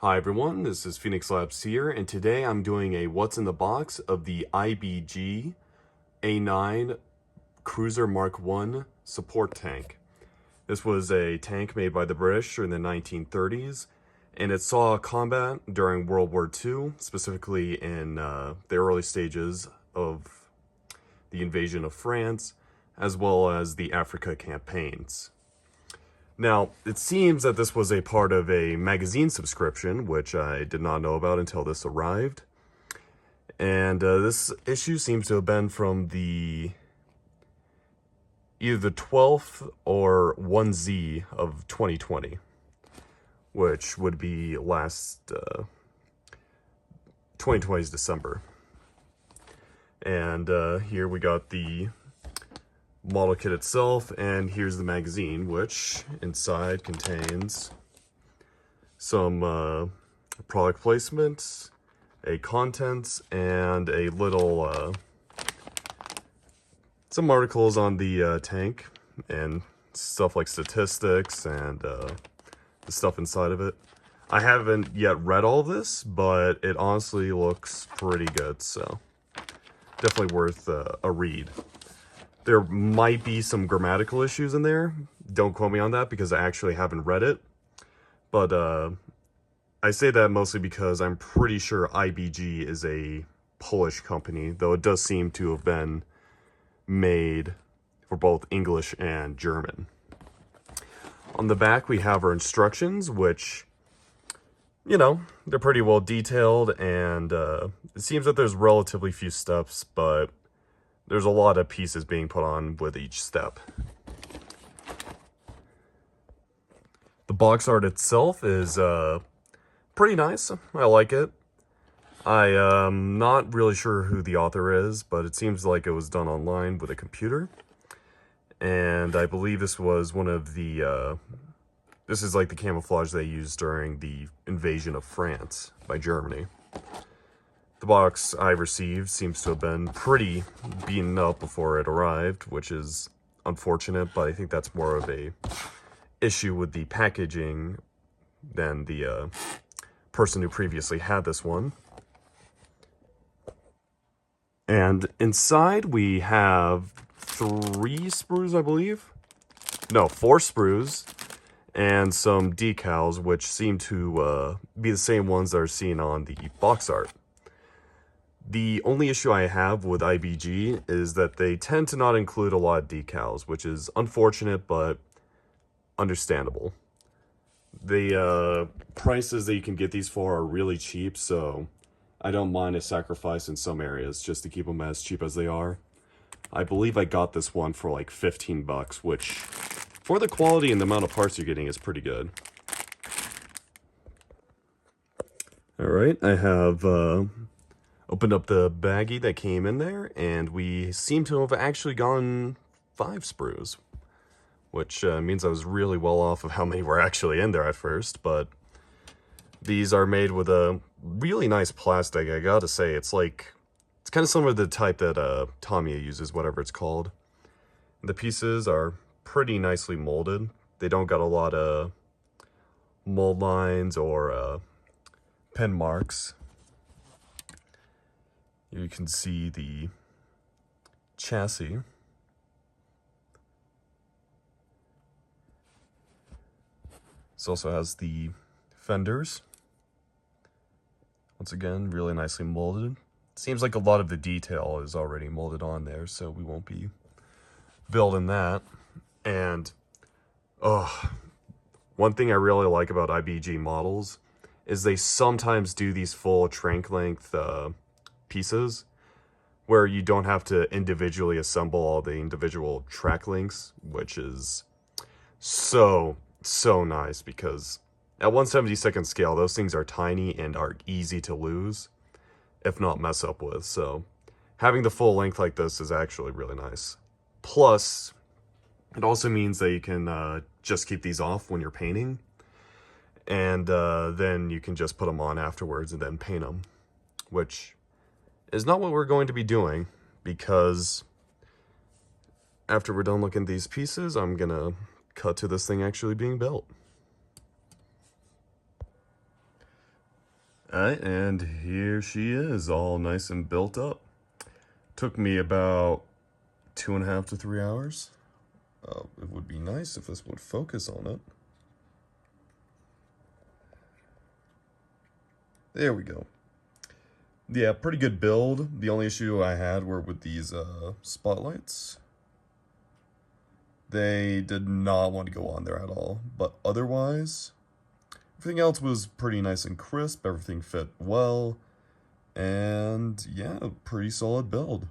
Hi everyone, this is Phoenix Labs here, and today I'm doing a what's in the box of the IBG A9 Cruiser Mk.1 support tank. This was a tank made by the British in the 1930s, and it saw combat during World War II, specifically in the early stages of the invasion of France, as well as the Africa campaigns. Now, it seems that this was a part of a magazine subscription, which I did not know about until this arrived. And this issue seems to have been from either the 12th or 1Z of 2020, which would be last 2020's December. And here we got the model kit itself, and here's the magazine, which inside contains some product placements, a contents, and a little some articles on the tank and stuff like statistics and the stuff inside of it. I haven't yet read all this, but it honestly looks pretty good, so definitely worth a read. There might be some grammatical issues in there. Don't quote me on that because I actually haven't read it. But I say that mostly because I'm pretty sure IBG is a Polish company, though it does seem to have been made for both English and German. On the back, we have our instructions, which, you know, they're pretty well detailed, and it seems that there's relatively few steps, but there's a lot of pieces being put on with each step. The box art itself is pretty nice. I like it. I am not really sure who the author is, but it seems like it was done online with a computer. And I believe this was one of the, this is like the camouflage they used during the invasion of France by Germany. The box I received seems to have been pretty beaten up before it arrived, which is unfortunate, but I think that's more of a issue with the packaging than the person who previously had this one. And inside we have 3 sprues, I believe. No, 4 sprues and some decals, which seem to be the same ones that are seen on the box art. The only issue I have with IBG is that they tend to not include a lot of decals, which is unfortunate, but understandable. The prices that you can get these for are really cheap, so I don't mind a sacrifice in some areas just to keep them as cheap as they are. I believe I got this one for like 15 bucks, which for the quality and the amount of parts you're getting is pretty good. All right, I have opened up the baggie that came in there, and we seem to have actually gone 5 sprues, which means I was really well off of how many were actually in there at first, but these are made with a really nice plastic. I gotta say, it's kind of similar to the type that Tamiya uses, whatever it's called. The pieces are pretty nicely molded. They don't got a lot of mold lines or pen marks. You can see the chassis. This also has the fenders. Once again, really nicely molded. Seems like a lot of the detail is already molded on there, so we won't be building that. And, one thing I really like about IBG models is they sometimes do these full trank length pieces where you don't have to individually assemble all the individual track links, which is so nice, because at 1/72nd scale, those things are tiny and are easy to lose, if not mess up with. So having the full length like this is actually really nice. Plus, it also means that you can just keep these off when you're painting, and then you can just put them on afterwards and then paint them, which is not what we're going to be doing, because after we're done looking at these pieces, I'm gonna cut to this thing actually being built. Alright, and here she is, all nice and built up. Took me about 2.5 to 3 hours. It would be nice if this would focus on it. There we go. Yeah, pretty good build. The only issue I had were with these spotlights. They did not want to go on there at all. But otherwise, everything else was pretty nice and crisp. Everything fit well. And yeah, pretty solid build.